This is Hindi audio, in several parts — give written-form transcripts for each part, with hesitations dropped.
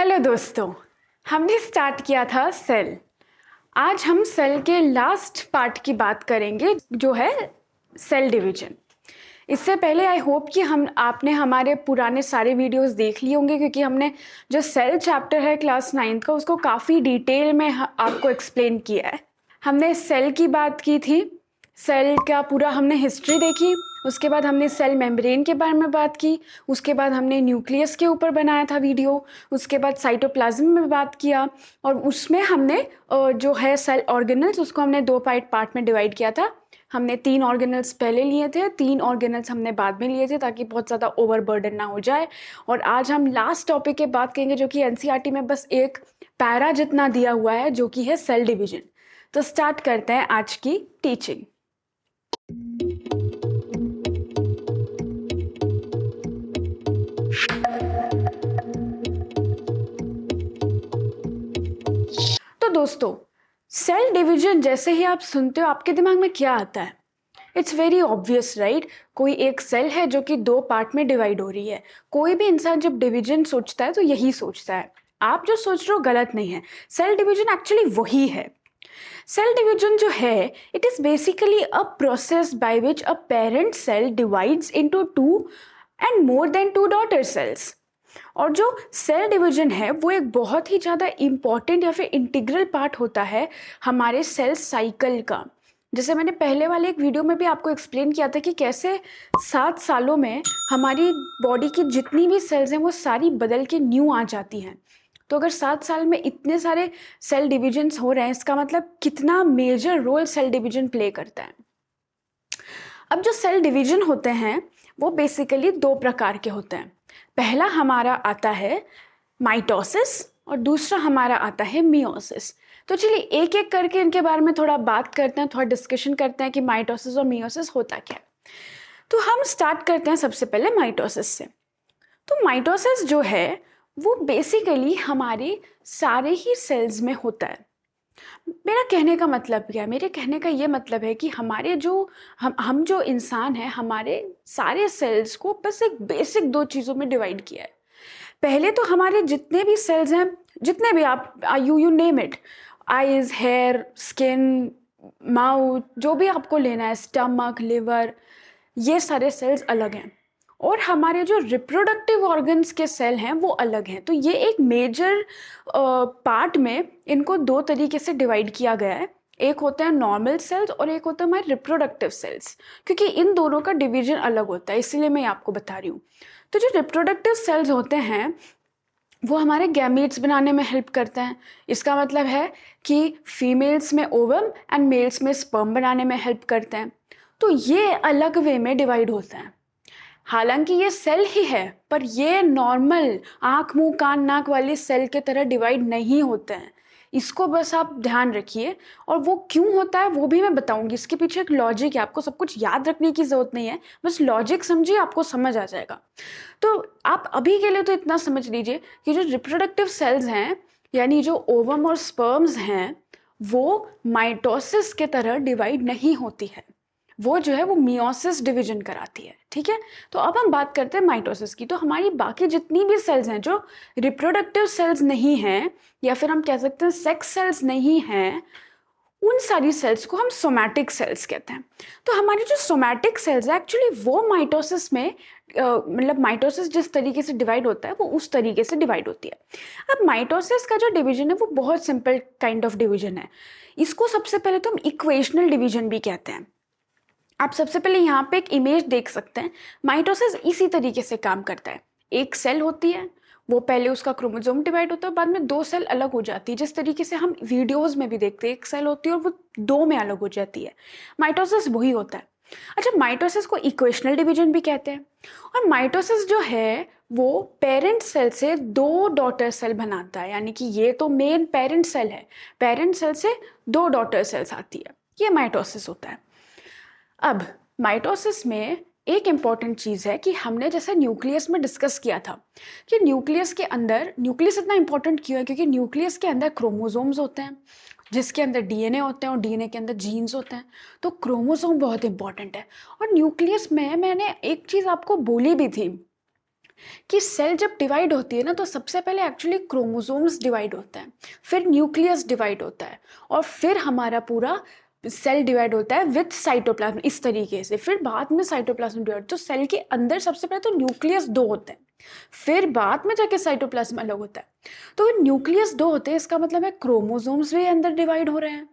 हेलो दोस्तों, हमने स्टार्ट किया था सेल। आज हम सेल के लास्ट पार्ट की बात करेंगे जो है सेल डिवीजन। इससे पहले आई होप कि आपने हमारे पुराने सारे वीडियोस देख लिए होंगे, क्योंकि हमने जो सेल चैप्टर है क्लास 9 का उसको काफ़ी डिटेल में आपको एक्सप्लेन किया है। हमने सेल की बात की थी, सेल का पूरा हमने हिस्ट्री देखी, उसके बाद हमने सेल मेम्ब्रेन के बारे में बात की, उसके बाद हमने न्यूक्लियस के ऊपर बनाया था वीडियो, उसके बाद साइटोप्लाज्म में बात किया और उसमें हमने जो है सेल ऑर्गेनल्स उसको हमने दो पार्ट में डिवाइड किया था। हमने 3 ऑर्गेनल्स पहले लिए थे, 3 ऑर्गेनल्स हमने बाद में लिए थे ताकि बहुत ज़्यादा ओवरबर्डन ना हो जाए। और आज हम लास्ट टॉपिक के बात करेंगे जो कि एनसीईआरटी में बस एक पैरा जितना दिया हुआ है, जो कि है सेल डिवीजन। तो स्टार्ट करते हैं आज की टीचिंग। तो दोस्तों, सेल डिवीजन जैसे ही आप सुनते हो आपके दिमाग में क्या आता है? It's very obvious right. कोई एक सेल है जो कि 2 पार्ट में डिवाइड हो रही है। कोई भी इंसान जब डिवीजन सोचता है तो यही सोचता है। आप जो सोच रहे हो गलत नहीं है, सेल डिवीजन एक्चुअली वही है। सेल डिवीजन जो है, it is basically a process by which a parent cell divides into 2 and more than 2 daughter cells. और जो सेल डिवीजन है वो एक बहुत ही ज़्यादा इम्पॉर्टेंट या फिर इंटीग्रल पार्ट होता है हमारे सेल साइकिल का। जैसे मैंने पहले वाले एक वीडियो में भी आपको एक्सप्लेन किया था कि कैसे 7 सालों में हमारी बॉडी की जितनी भी सेल्स हैं वो सारी बदल के न्यू आ जाती हैं। तो अगर 7 साल में इतने सारे सेल डिविजन्स हो रहे हैं, इसका मतलब कितना major role cell division play करता है। अब जो सेल डिवीजन होते हैं वो बेसिकली 2 प्रकार के होते हैं। पहला हमारा आता है माइटोसिस और दूसरा हमारा आता है मियोसिस। तो चलिए एक एक करके इनके बारे में थोड़ा बात करते हैं, थोड़ा डिस्कशन करते हैं कि माइटोसिस और मियोसिस होता क्या है। तो हम स्टार्ट करते हैं सबसे पहले माइटोसिस से। तो माइटोसिस जो है वो बेसिकली हमारे सारे ही सेल्स में होता है। मेरा कहने का मतलब क्या है? मेरे कहने का ये मतलब है कि हमारे जो हम जो इंसान हैं, हमारे सारे सेल्स को बस एक बेसिक 2 चीज़ों में डिवाइड किया है। पहले तो हमारे जितने भी सेल्स हैं, जितने भी आप you name it, eyes, hair, skin, mouth, जो भी आपको लेना है, स्टमक, लिवर, ये सारे सेल्स अलग हैं। और हमारे जो रिप्रोडक्टिव ऑर्गन्स के सेल हैं वो अलग हैं। तो ये एक मेजर पार्ट में इनको 2 तरीके से डिवाइड किया गया है। एक होते हैं नॉर्मल सेल्स और एक होता है हमारे रिप्रोडक्टिव सेल्स, क्योंकि इन दोनों का डिवीजन अलग होता है, इसीलिए मैं आपको बता रही हूँ। तो जो रिप्रोडक्टिव सेल्स होते हैं वो हमारे गैमीट्स बनाने में हेल्प करते हैं। इसका मतलब है कि फीमेल्स में ओवम एंड मेल्स में स्पर्म बनाने में हेल्प करते हैं। तो ये अलग वे में डिवाइड होते हैं। हालांकि ये सेल ही है, पर ये नॉर्मल आँख, मुंह, कान, नाक वाली सेल के तरह डिवाइड नहीं होते हैं। इसको बस आप ध्यान रखिए। और वो क्यों होता है वो भी मैं बताऊंगी। इसके पीछे एक लॉजिक है, आपको सब कुछ याद रखने की जरूरत नहीं है, बस लॉजिक समझिए, आपको समझ आ जाएगा। तो आप अभी के लिए तो इतना समझ लीजिए कि जो रिप्रोडक्टिव सेल्स हैं, यानी जो ओवम और स्पर्म्स हैं, वो माइटोसिस के तरह डिवाइड नहीं होती है। वो जो है वो मियोसिस डिवीजन कराती है। ठीक है, तो अब हम बात करते हैं माइटोसिस की। तो हमारी बाकी जितनी भी सेल्स हैं जो रिप्रोडक्टिव सेल्स नहीं हैं, या फिर हम कह सकते हैं सेक्स सेल्स नहीं हैं, उन सारी सेल्स को हम सोमैटिक सेल्स कहते हैं। तो हमारी जो सोमैटिक सेल्स है एक्चुअली वो माइटोसिस में मतलब माइटोसिस जिस तरीके से डिवाइड होता है वो उस तरीके से डिवाइड होती है। अब माइटोसिस का जो डिवीजन है वो बहुत सिंपल काइंड ऑफ डिवीजन है। इसको सबसे पहले तो हम इक्वेशनल डिवीजन भी कहते हैं। आप सबसे पहले यहाँ पे एक इमेज देख सकते हैं। माइटोसिस इसी तरीके से काम करता है। एक सेल होती है, वो पहले उसका क्रोमोसोम डिवाइड होता है, बाद में 2 सेल अलग हो जाती है, जिस तरीके से हम वीडियोस में भी देखते हैं। एक सेल होती है और वो 2 में अलग हो जाती है। माइटोसिस वही होता है। अच्छा, माइटोसिस को इक्वेशनल डिवीजन भी कहते हैं। और माइटोसिस जो है वो पेरेंट सेल से 2 डॉटर सेल बनाता है, यानी कि ये तो मेन पेरेंट सेल है, पेरेंट सेल से 2 डॉटर सेल्स आती है, ये माइटोसिस होता है। अब माइटोसिस में एक इम्पॉर्टेंट चीज़ है कि हमने जैसे न्यूक्लियस में डिस्कस किया था कि न्यूक्लियस के अंदर, न्यूक्लियस इतना इम्पॉर्टेंट क्यों है? क्योंकि न्यूक्लियस के अंदर क्रोमोसोम्स होते हैं, जिसके अंदर डीएनए होते हैं और डीएनए के अंदर जीन्स होते हैं। तो क्रोमोसोम बहुत इंपॉर्टेंट है। और न्यूक्लियस में मैंने एक चीज़ आपको बोली भी थी कि सेल जब डिवाइड होती है ना तो सबसे पहले एक्चुअली क्रोमोसोम्स डिवाइड होता है, फिर न्यूक्लियस डिवाइड होता है, और फिर हमारा पूरा सेल डिवाइड होता है विथ साइटोप्लाज्म इस तरीके से, फिर बाद में साइटोप्लाज्म डिवाइड। तो सेल के अंदर सबसे पहले तो न्यूक्लियस दो होते हैं, फिर बाद में जाके साइटोप्लाज्म अलग होता है। तो न्यूक्लियस दो होते हैं, इसका मतलब है क्रोमोसोम्स भी अंदर डिवाइड हो रहे हैं।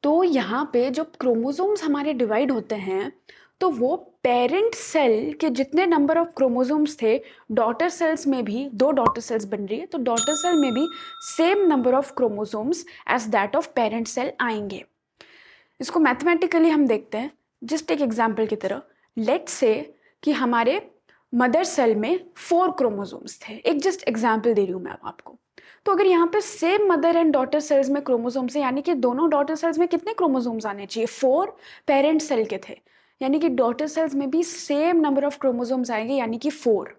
तो यहाँ पे जो क्रोमोसोम्स हमारे डिवाइड होते हैं तो वो पेरेंट सेल के जितने नंबर ऑफ क्रोमोसोम्स थे, डॉटर सेल्स में भी 2 डॉटर सेल्स बन रही है, तो डॉटर सेल में भी same number of chromosomes as that of parent cell आएंगे। इसको मैथमेटिकली हम देखते हैं, जस्ट एक एग्जाम्पल की तरह। लेट्स से कि हमारे मदर सेल में 4 क्रोमोसोम्स थे, एक जस्ट एग्जाम्पल दे रही हूँ मैं आपको। तो अगर यहाँ पे same mother and daughter cells में क्रोमोसोम्स है, यानी कि दोनों डॉटर सेल्स में कितने क्रोमोसोम्स आने चाहिए? 4 पेरेंट सेल के थे, यानी कि डॉटर सेल्स में भी सेम नंबर ऑफ क्रोमोसोम्स आएंगे, यानी कि 4।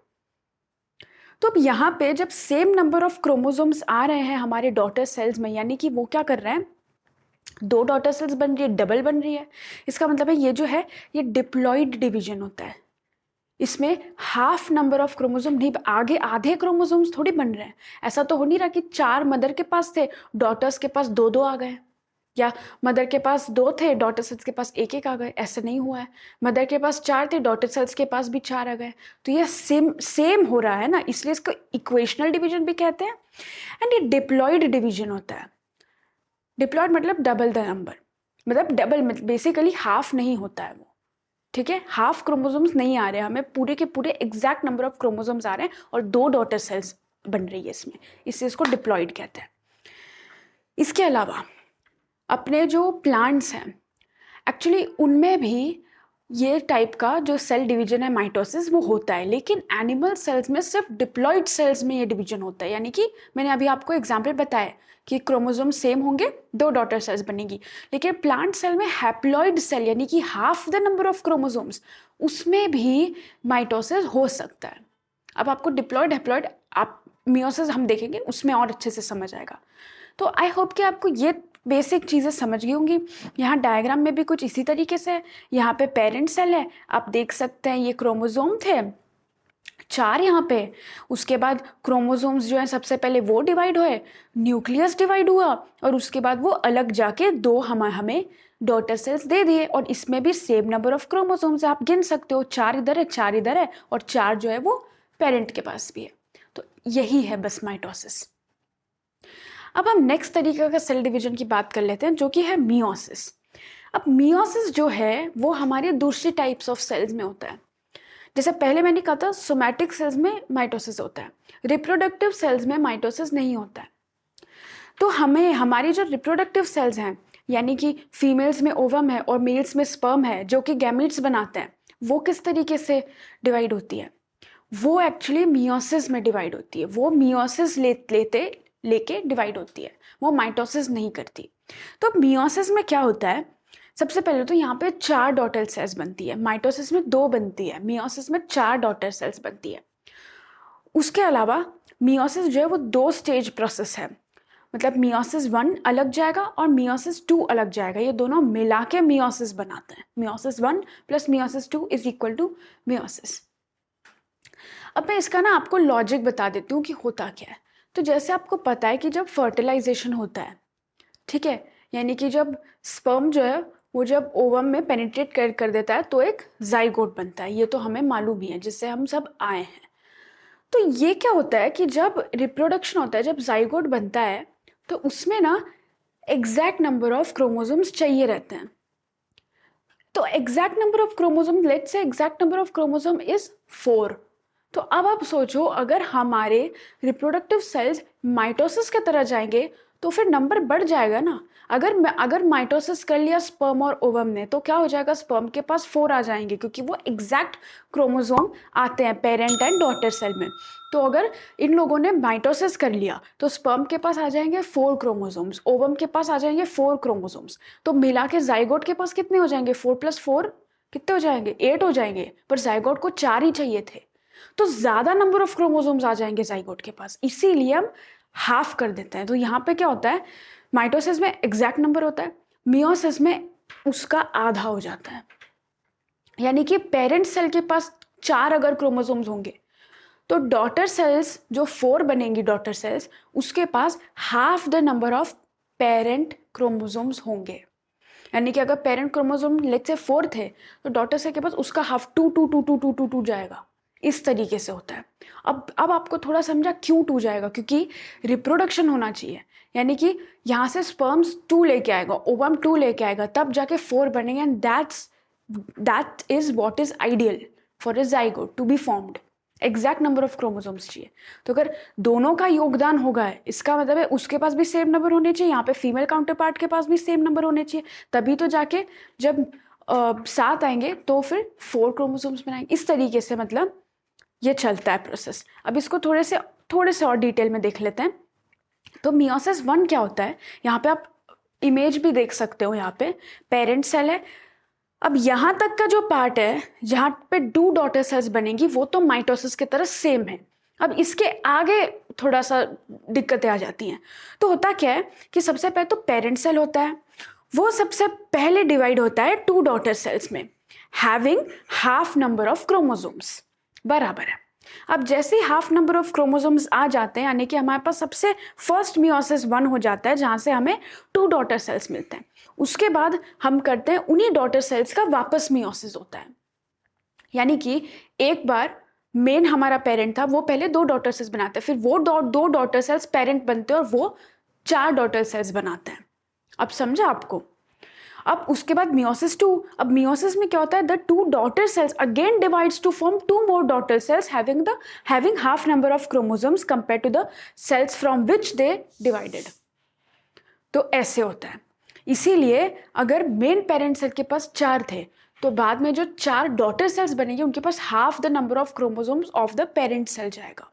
तो अब यहाँ पे जब सेम नंबर ऑफ क्रोमोसोम्स आ रहे हैं हमारे डॉटर सेल्स में, यानी कि वो क्या कर रहे हैं, 2 डॉटर सेल्स बन रही है, डबल बन रही है। इसका मतलब है ये जो है ये डिप्लॉइड डिवीजन होता है। इसमें हाफ नंबर ऑफ क्रोमोसोम नहीं, आगे आधे क्रोमोसोम्स थोड़ी बन रहे हैं। ऐसा तो हो नहीं रहा कि 4 मदर के पास थे, डॉटर्स के पास 2-2 आ गए, या मदर के पास 2 थे, डॉटर सेल्स के पास 1-1 आ गए। ऐसा नहीं हुआ है। मदर के पास 4 थे, डॉटर सेल्स के पास भी 4 आ गए। तो ये सेम हो रहा है ना, इसलिए इसको इक्वेशनल डिवीजन भी कहते हैं। एंड ये डिप्लॉइड डिवीजन होता है। डिप्लॉइड मतलब डबल द नंबर, मतलब डबल, बेसिकली हाफ नहीं होता है वो, ठीक है। हाफ क्रोमोसोम्स नहीं आ रहे हैं हमें, पूरे के पूरे एग्जैक्ट नंबर ऑफ क्रोमोसोम्स आ रहे हैं और 2 डॉटर सेल्स बन रही है इसमें, इससे इसको डिप्लॉइड कहते हैं। इसके अलावा अपने जो प्लांट्स हैं एक्चुअली उनमें भी ये टाइप का जो सेल डिवीजन है माइटोसिस वो होता है, लेकिन एनिमल सेल्स में सिर्फ डिप्लॉइड सेल्स में ये डिवीजन होता है। यानी कि मैंने अभी आपको एग्जांपल बताया कि क्रोमोसोम सेम होंगे, 2 डॉटर सेल्स बनेगी, लेकिन प्लांट सेल में हैप्लॉइड सेल यानी कि half the number of chromosomes, उसमें भी माइटोसिस हो सकता है। अब आपको डिप्लॉइड हैप्लॉइड आप मियोसिस हम देखेंगे, उसमें और अच्छे से समझ आएगा। तो आई होप कि आपको ये बेसिक चीज़ें समझ गई होंगी। यहाँ डायग्राम में भी कुछ इसी तरीके से है। यहाँ पे पेरेंट सेल है, आप देख सकते हैं ये क्रोमोसोम थे 4 यहाँ पे। उसके बाद क्रोमोसोम्स जो है सबसे पहले वो डिवाइड हुए, न्यूक्लियस डिवाइड हुआ, और उसके बाद वो अलग जाके 2 हमें डॉटर सेल्स दे दिए। और इसमें भी सेम नंबर ऑफ क्रोमोसोम्स आप गिन सकते हो, 4 इधर है, 4 इधर है, और 4 जो है वो पेरेंट के पास भी है। तो यही है बस माइटोसिस। अब हम नेक्स्ट तरीके का सेल डिवीजन की बात कर लेते हैं, जो कि है मियोसिस। अब मियोसिस जो है वो हमारे दूसरी टाइप्स ऑफ सेल्स में होता है। जैसे पहले मैंने कहा था सोमैटिक सेल्स में माइटोसिस होता है, रिप्रोडक्टिव सेल्स में माइटोसिस नहीं होता है। तो हमें हमारी जो रिप्रोडक्टिव सेल्स हैं, यानी कि फीमेल्स में ओवम है और मेल्स में स्पर्म है जो कि गैमीट्स बनाते हैं, वो किस तरीके से डिवाइड होती है? वो एक्चुअली मियोसिस में डिवाइड होती है। वो मियोसिस लेके डिवाइड होती है, वो माइटोसिस नहीं करती। तो मियोसिस में क्या होता है, सबसे पहले तो यहाँ पे 4 डॉटर सेल्स बनती है, माइटोसिस में 2 बनती है, मियोसिस में 4 डॉटर सेल्स बनती है। उसके अलावा मियोसिस जो है वो 2 स्टेज प्रोसेस है, मतलब मियोसिस 1 अलग जाएगा और मियोसिस 2 अलग जाएगा, ये दोनों मिला के मियोसिस बनाते हैं। Meiosis 1 plus meiosis 2 is equal to meiosis. अब मैं इसका ना आपको लॉजिक बता देती हूँ कि होता क्या है। तो जैसे आपको पता है कि जब फर्टिलाइजेशन होता है, ठीक है, यानी कि जब स्पर्म जो है वो जब ओवम में पेनिट्रेट कर देता है तो एक जाइगोट बनता है, ये तो हमें मालूम ही है, जिससे हम सब आए हैं। तो ये क्या होता है कि जब रिप्रोडक्शन होता है, जब जाइगोट बनता है, तो उसमें ना एग्जैक्ट नंबर ऑफ क्रोमोसोम्स चाहिए रहते हैं। तो exact number of chromosome, let's say exact number of chromosome is 4। तो अब आप सोचो, अगर हमारे रिप्रोडक्टिव सेल्स माइटोसिस की तरह जाएंगे तो फिर नंबर बढ़ जाएगा ना। अगर माइटोसिस कर लिया स्पर्म और ओवम ने, तो क्या हो जाएगा, स्पर्म के पास 4 आ जाएंगे, क्योंकि वो एग्जैक्ट क्रोमोसोम आते हैं पेरेंट एंड डॉटर सेल में। तो अगर इन लोगों ने माइटोसिस कर लिया तो स्पर्म के पास आ जाएंगे 4 क्रोमोसोम्स, ओवम के पास आ जाएंगे 4 क्रोमोसोम्स, तो मिला के जाइगोट के पास कितने हो जाएंगे, 4 + 4 कितने हो जाएंगे, 8 हो जाएंगे। पर जाइगोट को 4 ही चाहिए थे, तो ज्यादा नंबर ऑफ क्रोमोसोम्स आ जाएंगे जाइगोट के पास, इसीलिए हम हाफ कर देते हैं। तो यहाँ पे क्या होता है, माइटोसिस में एग्जैक्ट नंबर होता है, मियोसिस में उसका आधा हो जाता है। यानी कि पेरेंट सेल के पास 4 अगर क्रोमोसोम्स होंगे तो डॉटर सेल्स जो 4 बनेंगी डॉटर सेल्स, उसके पास half the number of parent chromosomes होंगे। यानी कि अगर पेरेंट क्रोमोसोम लेट से 4 थे तो डॉटर सेल के पास उसका हाफ 2 जाएगा। इस तरीके से होता है। अब आपको थोड़ा समझा क्यों 2 जाएगा, क्योंकि रिप्रोडक्शन होना चाहिए। यानी कि यहाँ से स्पर्म्स 2 लेके आएगा, ओवम 2 लेके आएगा, तब जाके 4 बनेंगे, and that is what is ideal for a zygote to be formed. Exact number of chromosomes चाहिए। तो अगर दोनों का योगदान होगा है, इसका मतलब है उसके पास भी सेम नंबर होने चाहिए, यहाँ पे फीमेल काउंटर पार्ट के पास भी सेम नंबर होने चाहिए, तभी तो जाके जब 7 आएंगे तो फिर 4 क्रोमोसोम्स बनाएंगे। इस तरीके से मतलब ये चलता है प्रोसेस। अब इसको थोड़े से और डिटेल में देख लेते हैं। तो मियोसिस 1 क्या होता है, यहाँ पे आप इमेज भी देख सकते हो। यहाँ पे पेरेंट सेल है। अब यहाँ तक का जो पार्ट है जहाँ पे 2 डॉटर सेल्स बनेंगी वो तो माइटोसिस की तरह सेम है। अब इसके आगे थोड़ा सा दिक्कतें आ जाती हैं। तो होता क्या है कि सबसे पहले तो पेरेंट सेल होता है, वो सबसे पहले डिवाइड होता है 2 डॉटर सेल्स में, having half number of chromosomes, बराबर है। अब जैसे ही हाफ नंबर ऑफ क्रोमोसोम्स आ जाते हैं, यानी कि हमारे पास सबसे फर्स्ट मियोसिस 1 हो जाता है जहाँ से हमें 2 डॉटर सेल्स मिलते हैं। उसके बाद हम करते हैं उन्हीं डॉटर सेल्स का वापस मियोसिस होता है। यानी कि एक बार मेन हमारा पेरेंट था, वो पहले 2 डॉटर सेल्स बनाता है, फिर वो 2 डॉटर सेल्स पेरेंट बनते हैं और वो 4 डॉटर सेल्स बनाते हैं। अब समझा आपको? अब उसके बाद मियोसिस 2। अब मियोसिस में क्या होता है, the 2 daughter cells again divides to form 2 more daughter cells having half number of chromosomes compare to the cells from which they divided. तो ऐसे होता है। इसीलिए अगर मेन पेरेंट सेल के पास 4 थे तो बाद में जो 4 डॉटर सेल्स बनेंगे उनके पास half the number of chromosomes of the parent cell जाएगा,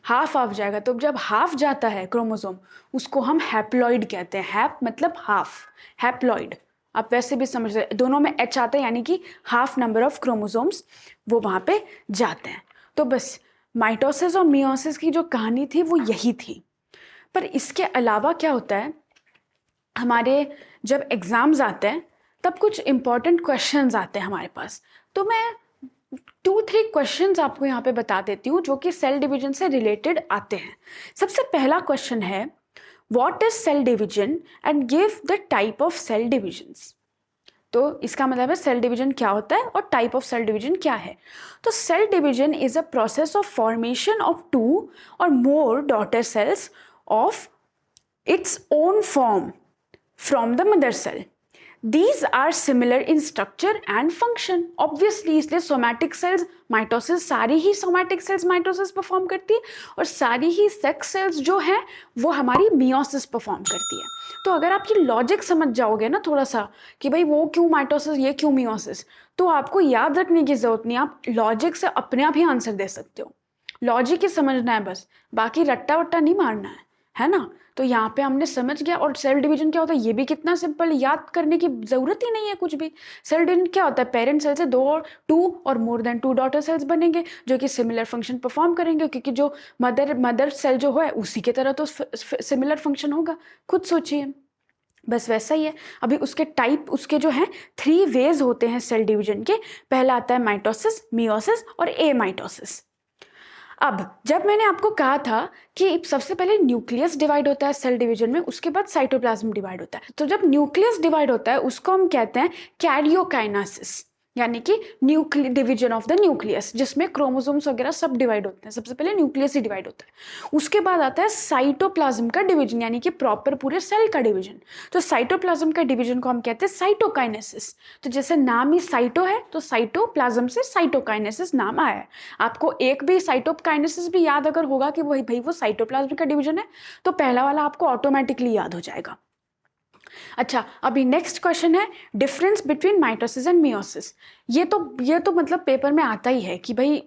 हाफ जाएगा। तो जब हाफ जाता है क्रोमोसोम, उसको हम हैप्लॉइड कहते हैं। हैप मतलब हाफ, हैप्लॉइड आप वैसे भी समझ रहे, दोनों में एच आता है, यानी कि हाफ नंबर ऑफ क्रोमोसोम्स वो वहाँ पे जाते हैं। तो बस माइटोसिस और मियोसिस की जो कहानी थी वो यही थी। पर इसके अलावा क्या होता है, हमारे जब एग्ज़ाम्स आते हैं तब कुछ इंपॉर्टेंट क्वेश्चंस आते हैं हमारे पास। तो मैं 2-3 क्वेश्चंस आपको यहाँ पे बता देती हूँ जो कि सेल डिवीजन से रिलेटेड आते हैं। सबसे पहला क्वेश्चन है, what is cell division and give the type of cell divisions. तो इसका मतलब है सेल डिवीजन क्या होता है और टाइप ऑफ सेल डिवीजन क्या है। तो cell division is a process of formation of 2 और more daughter cells of its own form from the mother cell. These are similar in structure and function. Obviously इसलिए somatic cells माइटोसिस, सारी ही somatic cells माइटोसिस परफॉर्म करती है और सारी ही sex cells जो हैं वो हमारी मियोसिस परफॉर्म करती है। तो अगर आप ये लॉजिक समझ जाओगे ना थोड़ा सा कि भाई वो क्यों माइटोसिस ये क्यों मियोसिस, तो आपको याद रखने की जरूरत नहीं, आप लॉजिक से अपने आप ही आंसर दे सकते हो। लॉजिक ही समझना है बस, बाकी रट्टा वट्टा नहीं मारना है ना। तो यहाँ पे हमने समझ गया। और सेल डिवीजन क्या होता है ये भी कितना सिंपल, याद करने की जरूरत ही नहीं है कुछ भी। सेल डिवीजन क्या होता है, पेरेंट सेल से 2 और मोर देन 2 डॉटर सेल्स बनेंगे जो कि सिमिलर फंक्शन परफॉर्म करेंगे, क्योंकि जो मदर सेल जो है उसी के तरह तो सिमिलर फंक्शन होगा। खुद सोचिए, बस वैसा ही है। अभी उसके टाइप, उसके जो हैं 3 वेज होते हैं सेल डिवीजन के। पहला आता है माइटोसिस, मियोसिस और एमाइटोसिस। अब जब मैंने आपको कहा था कि सबसे पहले न्यूक्लियस डिवाइड होता है सेल डिवीजन में, उसके बाद साइटोप्लाज्म डिवाइड होता है। तो जब न्यूक्लियस डिवाइड होता है उसको हम कहते हैं कैरियोकाइनेसिस, यानी कि डिवीजन ऑफ द न्यूक्लियस, जिसमें क्रोमोसोम्स वगैरह सब डिवाइड होते हैं। सबसे पहले न्यूक्लियस ही डिवाइड होता है, उसके बाद आता है साइटोप्लाज्म का डिवीजन, यानी कि प्रॉपर पूरे सेल का डिवीजन। तो साइटोप्लाज्म का डिवीजन को हम कहते हैं साइटोकाइनेसिस। तो जैसे नाम ही साइटो है तो साइटोप्लाज्म से साइटोकाइनेसिस नाम आया है। आपको एक भी साइटोकाइनेसिस भी याद अगर होगा कि वही भाई वो साइटोप्लाज्म का डिवीजन है, तो पहला वाला आपको ऑटोमेटिकली याद हो जाएगा। अच्छा, अभी नेक्स्ट क्वेश्चन है difference between mitosis and meiosis. ये तो मतलब पेपर में आता ही है कि भाई,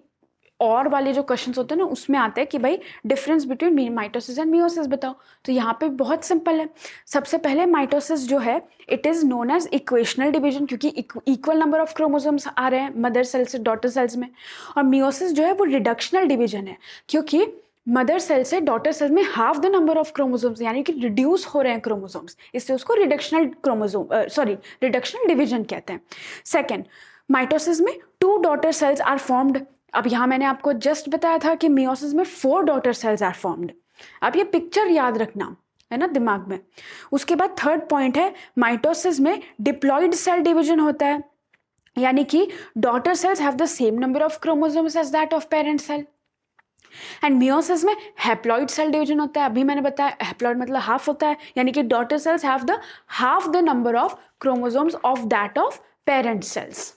और वाले जो क्वेश्चंस होते हैं ना उसमें आता है कि भाई difference between mitosis and meiosis बताओ। तो यहाँ पे बहुत सिंपल है। सबसे पहले माइटोसिस जो है it is known as equational division, क्योंकि इक्वल नंबर ऑफ क्रोमोसोम्स आ रहे हैं मदर सेल से डॉटर सेल्स में। और मियोसिस जो है वो रिडक्शनल डिवीजन है, क्योंकि मदर सेल से डॉटर सेल में half the number of chromosomes यानी कि रिड्यूस हो रहे हैं क्रोमोसोम्स, इसलिए उसको रिडक्शनल डिवीजन कहते हैं। सेकेंड, माइटोसिस में 2 डॉटर सेल्स आर फॉर्म्ड अब यहाँ मैंने आपको जस्ट बताया था कि मियोसिस में 4 डॉटर सेल्स आर फॉर्म्ड। अब ये पिक्चर याद रखना है ना दिमाग में। उसके बाद थर्ड पॉइंट है, माइटोसिस में डिप्लॉइड सेल डिवीजन होता है, यानी कि daughter cells have the same number of chromosomes as that of parent cell. And meiosis में हैप्लॉइड सेल डिवीजन होता है। अभी मैंने बताया हैप्लॉइड मतलब हाफ होता है, यानी कि daughter cells have the half the number of chromosomes of that of parent cells.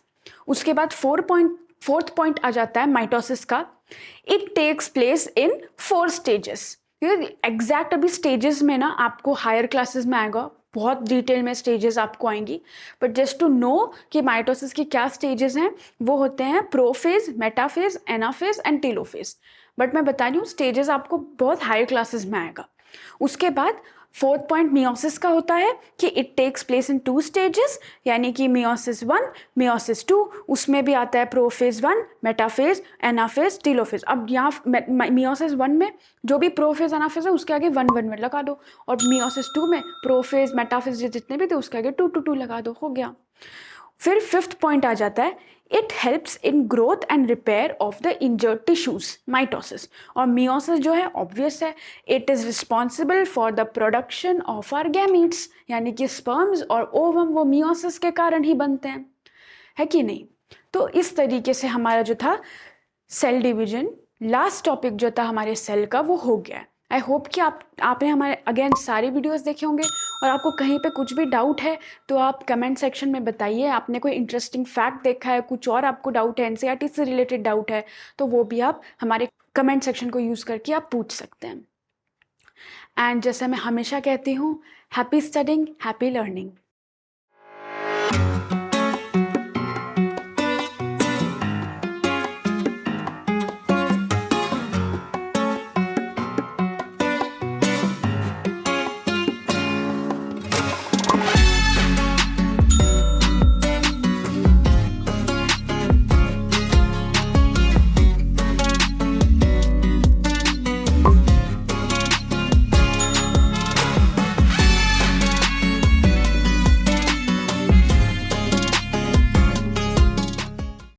उसके बाद फोर्थ पॉइंट आ जाता है माइटोसिस का। It takes place in 4 stages. Exact अभी स्टेजेस में ना आपको हायर क्लासेस में आएगा, बहुत डिटेल में स्टेजेस आपको आएंगी, बट जस्ट टू नो कि माइटोसिस की क्या स्टेजेस हैं, वो होते हैं prophase, metaphase, anaphase and telophase. But मैं बता रही हूँ स्टेजेस आपको बहुत हायर क्लासेस में आएगा। उसके बाद फोर्थ पॉइंट मियोसिस का होता है कि it takes place in 2 stages, यानी कि मियोसिस 1, मियोसिस 2। उसमें भी आता है प्रोफेज 1, मेटाफेज, एनाफेज, टेलोफेज। अब यहाँ मियोसिस 1 में जो भी प्रोफेज एनाफेज है उसके आगे 1 1 लगा दो, और मियोसिस 2 में प्रोफेज मेटाफेज जितने भी थे उसके आगे 2 2 2 लगा दो, हो गया। फिर फिफ्थ पॉइंट आ जाता है, it helps in growth and repair of the injured tissues, mitosis. और मियोसिस जो है ऑब्वियस है, it is responsible for the production of our gametes, यानी कि स्पर्म्स और ओवम वो मियोसिस के कारण ही बनते हैं, है कि नहीं। तो इस तरीके से हमारा जो था सेल डिवीजन, लास्ट टॉपिक जो था हमारे सेल का, वो हो गया। आई होप कि आपने हमारे अगेन सारे वीडियोस देखे होंगे, और आपको कहीं पे कुछ भी डाउट है तो आप कमेंट सेक्शन में बताइए। आपने कोई इंटरेस्टिंग फैक्ट देखा है, कुछ और आपको डाउट है, एनसीईआरटी से रिलेटेड डाउट है, तो वो भी आप हमारे कमेंट सेक्शन को यूज़ करके आप पूछ सकते हैं। एंड जैसे मैं हमेशा कहती हूँ, हैप्पी स्टडिंग, हैप्पी लर्निंग।